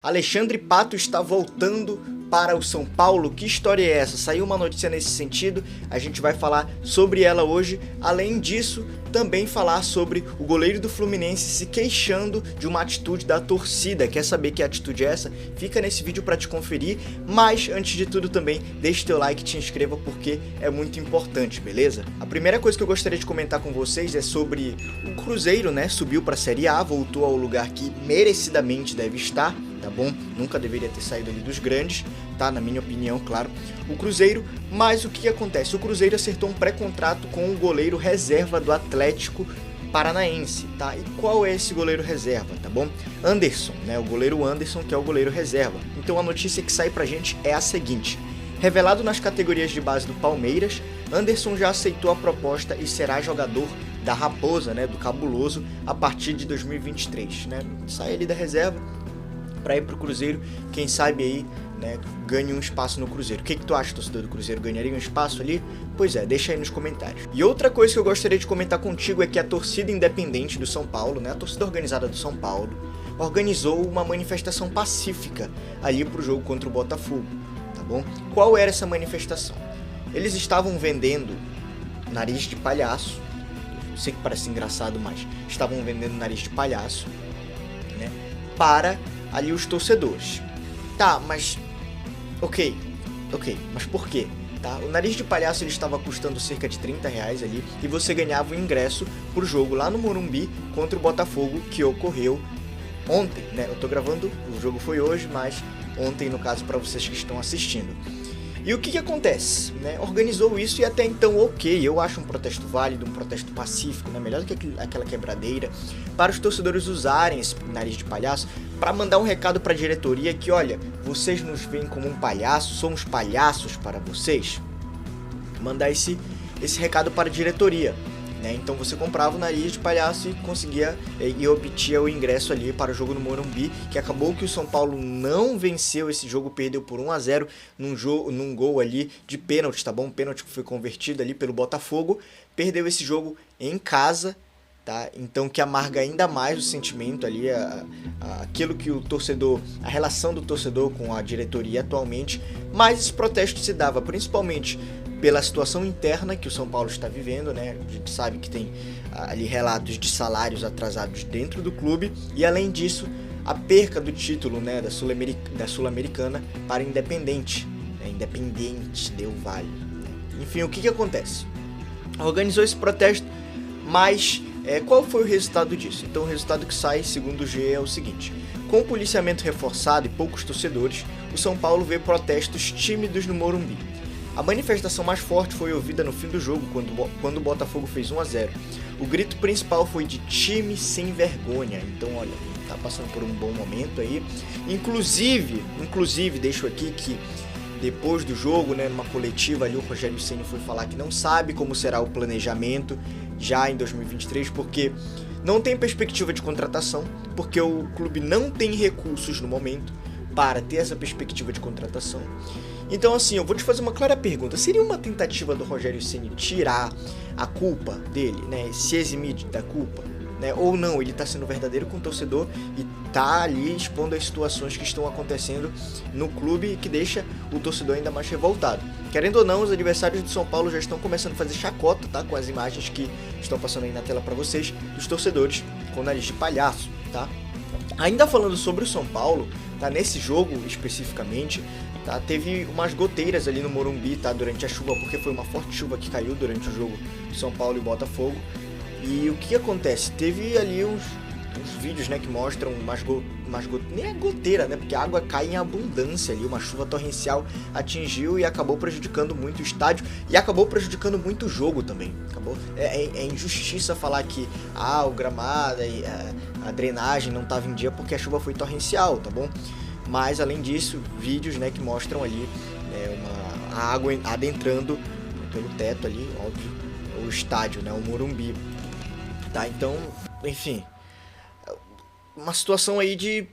Alexandre Pato está voltando para o São Paulo. Que história é essa? Saiu uma notícia nesse sentido, a gente vai falar sobre ela hoje. Além disso, também falar sobre o goleiro do Fluminense se queixando de uma atitude da torcida. Quer saber que atitude é essa? Fica nesse vídeo para te conferir, mas antes de tudo também deixe teu like e te inscreva porque é muito importante, beleza? A primeira coisa que eu gostaria de comentar com vocês é sobre o Cruzeiro, né? Subiu para a Série A, voltou ao lugar que merecidamente deve estar, tá bom? Nunca deveria ter saído ali dos grandes, tá? Na minha opinião, claro, o Cruzeiro. Mas o que acontece? O Cruzeiro acertou um pré-contrato com o goleiro reserva do Atlético Paranaense, tá? E qual é esse goleiro reserva, tá bom? Anderson, né? O goleiro Anderson, que é o goleiro reserva. Então a notícia que sai pra gente é a seguinte: revelado nas categorias de base do Palmeiras, Anderson já aceitou a proposta e será jogador da Raposa, né? Do Cabuloso, a partir de 2023, né? Sai ali da reserva para ir pro Cruzeiro, quem sabe aí, né, ganhe um espaço no Cruzeiro. O que tu acha, torcedor do Cruzeiro? Ganharia um espaço ali? Pois é, deixa aí nos comentários. E outra coisa que eu gostaria de comentar contigo é que a torcida independente do São Paulo, né, a torcida organizada do São Paulo, organizou uma manifestação pacífica ali pro jogo contra o Botafogo, tá bom? Qual era essa manifestação? Eles estavam vendendo nariz de palhaço, eu sei que parece engraçado, mas estavam vendendo nariz de palhaço, né, para ali os torcedores. Tá, mas ok, mas por quê? Tá? O nariz de palhaço ele estava custando cerca de R$30 ali e você ganhava o ingresso pro jogo lá no Morumbi contra o Botafogo, que ocorreu ontem, né? Eu tô gravando, o jogo foi hoje, mas ontem no caso para vocês que estão assistindo. E o que acontece? Né? Organizou isso e até então ok, eu acho um protesto válido, um protesto pacífico, né? Melhor do que aquela quebradeira, para os torcedores usarem esse nariz de palhaço para mandar um recado para a diretoria que, olha, vocês nos veem como um palhaço, somos palhaços para vocês. Mandar esse recado para a diretoria. Né? Então você comprava o nariz de palhaço e conseguia e obtinha o ingresso ali para o jogo no Morumbi, que acabou que o São Paulo não venceu esse jogo, perdeu por 1-0 num gol ali de pênalti, tá bom? Um pênalti que foi convertido ali pelo Botafogo, perdeu esse jogo em casa, tá? Então que amarga ainda mais o sentimento ali, aquilo que o torcedor, a relação do torcedor com a diretoria atualmente, mas esse protesto se dava principalmente pela situação interna que o São Paulo está vivendo, né? A gente sabe que tem ali relatos de salários atrasados dentro do clube e, além disso, a perca do título, né, da Sul-Americana para Independente, né? Independente Del Valle. Enfim, o que acontece? Organizou esse protesto, mas qual foi o resultado disso? Então, o resultado que sai, segundo o G, é o seguinte: com o policiamento reforçado e poucos torcedores, o São Paulo vê protestos tímidos no Morumbi. A manifestação mais forte foi ouvida no fim do jogo, quando o Botafogo fez 1-0. O grito principal foi de time sem vergonha. Então, olha, tá passando por um bom momento aí. Inclusive, deixo aqui que depois do jogo, né, numa coletiva ali, o Rogério Ceni foi falar que não sabe como será o planejamento já em 2023, porque não tem perspectiva de contratação, porque o clube não tem recursos no momento para ter essa perspectiva de contratação. Então, assim, eu vou te fazer uma clara pergunta: seria uma tentativa do Rogério Ceni tirar a culpa dele, né, se eximir da culpa, né, ou não? Ele tá sendo verdadeiro com o torcedor e tá ali expondo as situações que estão acontecendo no clube e que deixa o torcedor ainda mais revoltado. Querendo ou não, os adversários do São Paulo já estão começando a fazer chacota, tá, com as imagens que estão passando aí na tela para vocês, dos torcedores com nariz de palhaço, tá? Ainda falando sobre o São Paulo, tá, nesse jogo especificamente, tá, teve umas goteiras ali no Morumbi, tá, durante a chuva, porque foi uma forte chuva que caiu durante o jogo São Paulo e Botafogo. E o que acontece? Teve ali uns vídeos, né, que mostram nem é goteira, né, porque a água cai em abundância ali, uma chuva torrencial atingiu e acabou prejudicando muito o estádio e acabou prejudicando muito o jogo também. É injustiça falar que o gramado e a drenagem não estava em dia porque a chuva foi torrencial, tá bom? Mas além disso, vídeos, né, que mostram ali, a água adentrando pelo teto ali, óbvio, o estádio, né, o Morumbi. Tá, então, enfim, uma situação aí de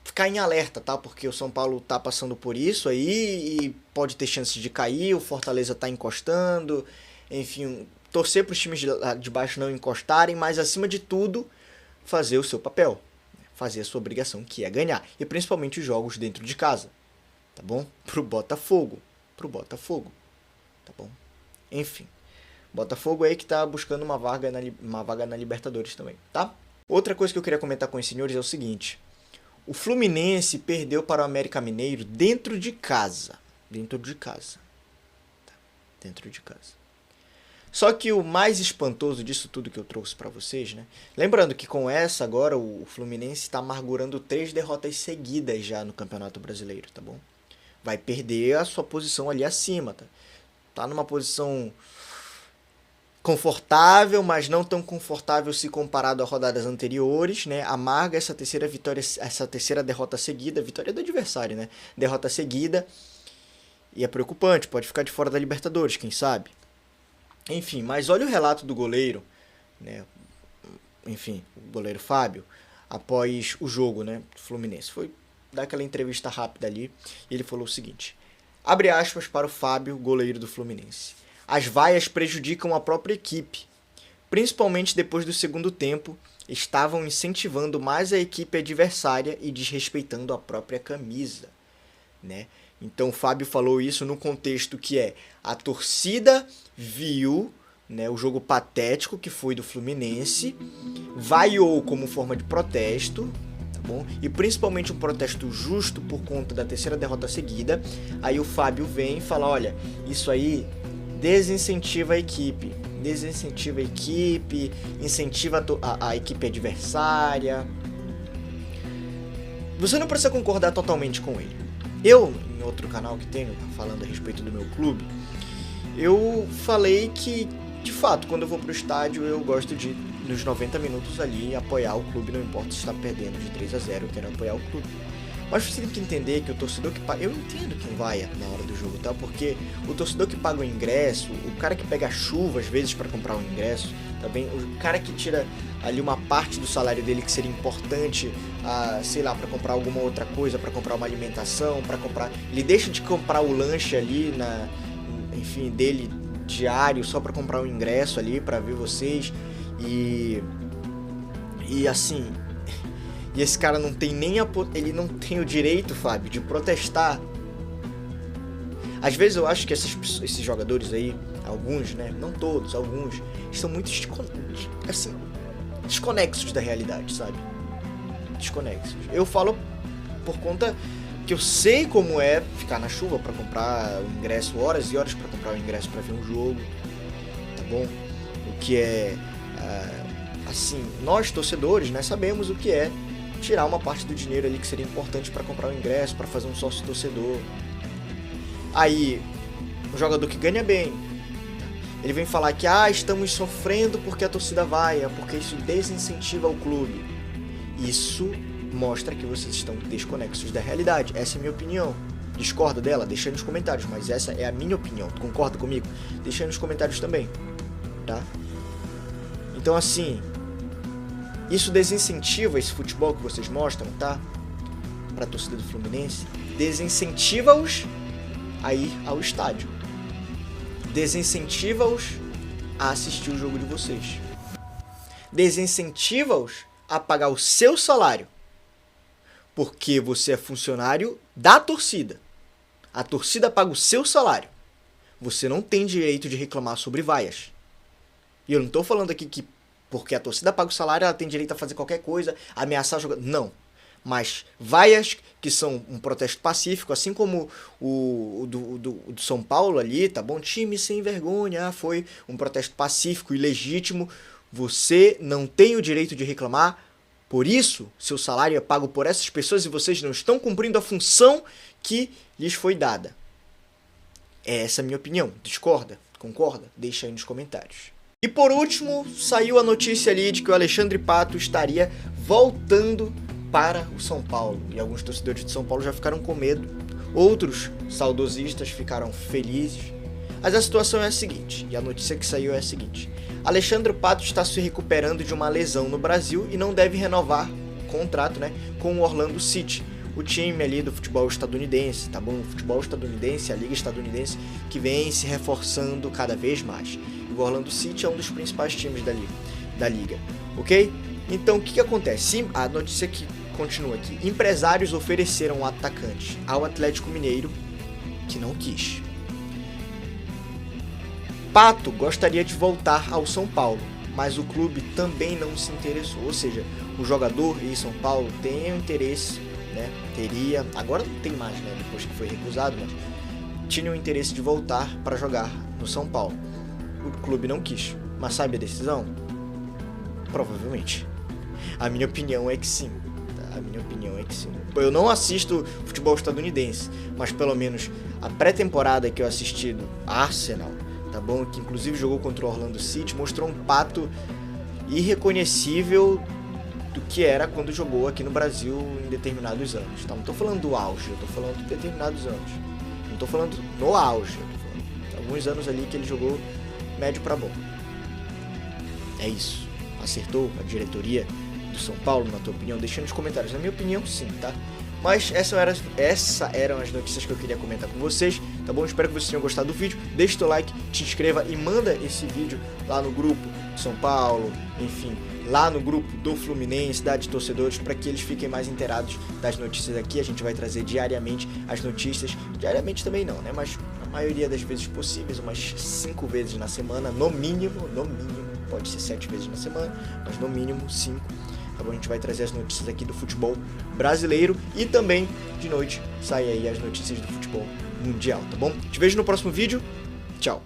ficar em alerta, tá? Porque o São Paulo tá passando por isso aí e pode ter chance de cair, o Fortaleza tá encostando, enfim, torcer para os times de baixo não encostarem, mas acima de tudo, fazer o seu papel. fazer a sua obrigação, que é ganhar. E principalmente os jogos dentro de casa, tá bom? Pro Botafogo, tá bom? Enfim, Botafogo aí que tá buscando uma vaga na Libertadores também, tá? Outra coisa que eu queria comentar com os senhores é o seguinte: o Fluminense perdeu para o América Mineiro dentro de casa. Só que o mais espantoso disso tudo que eu trouxe para vocês, né? Lembrando que com essa agora o Fluminense está amargurando 3 derrotas seguidas já no Campeonato Brasileiro, tá bom? Vai perder a sua posição ali acima, tá? Tá numa posição confortável, mas não tão confortável se comparado a rodadas anteriores, né? Amarga essa terceira derrota seguida, vitória do adversário, né? Derrota seguida, e é preocupante, pode ficar de fora da Libertadores, quem sabe? Enfim, mas olha o relato do goleiro, né? Enfim, o goleiro Fábio, após o jogo, né, do Fluminense. Foi dar aquela entrevista rápida ali, e ele falou o seguinte: abre aspas para o Fábio, goleiro do Fluminense. As vaias prejudicam a própria equipe. Principalmente depois do segundo tempo, estavam incentivando mais a equipe adversária e desrespeitando a própria camisa, né? Então o Fábio falou isso no contexto que a torcida viu, né, o jogo patético que foi do Fluminense, vaiou como forma de protesto, tá bom? E principalmente um protesto justo por conta da terceira derrota seguida. Aí o Fábio vem e fala: olha, isso aí desincentiva a equipe, incentiva a equipe adversária. Você não precisa concordar totalmente com ele. Eu, em outro canal que tenho, falando a respeito do meu clube, eu falei que, de fato, quando eu vou pro estádio, eu gosto de, nos 90 minutos ali, apoiar o clube, não importa se está perdendo de 3-0, eu quero apoiar o clube. Mas você tem que entender que o torcedor que paga... Eu entendo quem vai na hora do jogo, tá? Porque o torcedor que paga o ingresso, o cara que pega a chuva, às vezes, para comprar o ingresso, também, o cara que tira ali uma parte do salário dele que seria importante, sei lá, para comprar alguma outra coisa, para comprar uma alimentação, para comprar... Ele deixa de comprar o lanche ali, enfim, dele diário, só para comprar o ingresso ali, para ver vocês. E assim... E esse cara não tem ele não tem o direito, Fábio, de protestar. Às vezes eu acho que esses jogadores aí, alguns, né, não todos, alguns, estão muito desconexos da realidade, sabe? Desconexos. Eu falo por conta que eu sei como é ficar na chuva pra comprar o ingresso, horas e horas pra comprar o ingresso pra ver um jogo, tá bom? O que é, assim, nós torcedores, né, sabemos o que é tirar uma parte do dinheiro ali que seria importante para comprar o ingresso, para fazer um sócio torcedor. Aí, o jogador que ganha bem, ele vem falar que estamos sofrendo porque a torcida vai, porque isso desincentiva o clube. Isso mostra que vocês estão desconexos da realidade. Essa é a minha opinião. Discorda dela? Deixa aí nos comentários, mas essa é a minha opinião. Tu concorda comigo? Deixa aí nos comentários também, tá? Então, assim, isso desincentiva esse futebol que vocês mostram, tá? Pra torcida do Fluminense. Desincentiva-os a ir ao estádio. Desincentiva-os a assistir o jogo de vocês. Desincentiva-os a pagar o seu salário. Porque você é funcionário da torcida. A torcida paga o seu salário. Você não tem direito de reclamar sobre vaias. E eu não tô falando aqui que porque a torcida paga o salário, ela tem direito a fazer qualquer coisa, ameaçar jogador. Não. Mas vaias que são um protesto pacífico, assim como o do São Paulo ali, tá bom? Time sem vergonha, foi um protesto pacífico e legítimo. Você não tem o direito de reclamar. Por isso, seu salário é pago por essas pessoas e vocês não estão cumprindo a função que lhes foi dada. Essa é a minha opinião. Discorda? Concorda? Deixa aí nos comentários. E por último, saiu a notícia ali de que o Alexandre Pato estaria voltando para o São Paulo. E alguns torcedores de São Paulo já ficaram com medo. Outros saudosistas ficaram felizes. Mas a situação é a seguinte, e a notícia que saiu é a seguinte: Alexandre Pato está se recuperando de uma lesão no Brasil e não deve renovar o contrato, né, com o Orlando City, o time ali do futebol estadunidense, tá bom? O futebol estadunidense, a liga estadunidense, que vem se reforçando cada vez mais. O Orlando City é um dos principais times da liga, ok? Então, o que acontece? Sim, a notícia que continua aqui. Empresários ofereceram o atacante ao Atlético Mineiro, que não quis. Pato gostaria de voltar ao São Paulo, mas o clube também não se interessou. Ou seja, o jogador e São Paulo tem interesse, né? Teria, agora não tem mais, né? Depois que foi recusado, mas tinha o interesse de voltar para jogar no São Paulo. O clube não quis. Mas sabe a decisão? Provavelmente. A minha opinião é que sim. A minha opinião é que sim. Eu não assisto futebol estadunidense, mas pelo menos a pré-temporada que eu assisti do Arsenal, tá bom? Que inclusive jogou contra o Orlando City, mostrou um Pato irreconhecível do que era quando jogou aqui no Brasil em determinados anos, tá? Não tô falando do auge, eu tô falando de determinados anos. Não tô falando no auge, eu tô falando de alguns anos ali que ele jogou médio pra bom. É isso. Acertou a diretoria do São Paulo, na tua opinião? Deixa nos comentários. Na minha opinião, sim, tá? Mas essas eram as notícias que eu queria comentar com vocês, tá bom? Espero que vocês tenham gostado do vídeo. Deixa o teu like, te inscreva e manda esse vídeo lá no grupo São Paulo, enfim, lá no grupo do Fluminense, da de torcedores, para que eles fiquem mais inteirados das notícias aqui. A gente vai trazer diariamente as notícias, diariamente também não, né? Mas a maioria das vezes possíveis, umas 5 vezes na semana, no mínimo, pode ser 7 vezes na semana, mas no mínimo 5. Tá bom? A gente vai trazer as notícias aqui do futebol brasileiro e também de noite sai aí as notícias do futebol mundial, tá bom? Te vejo no próximo vídeo. Tchau.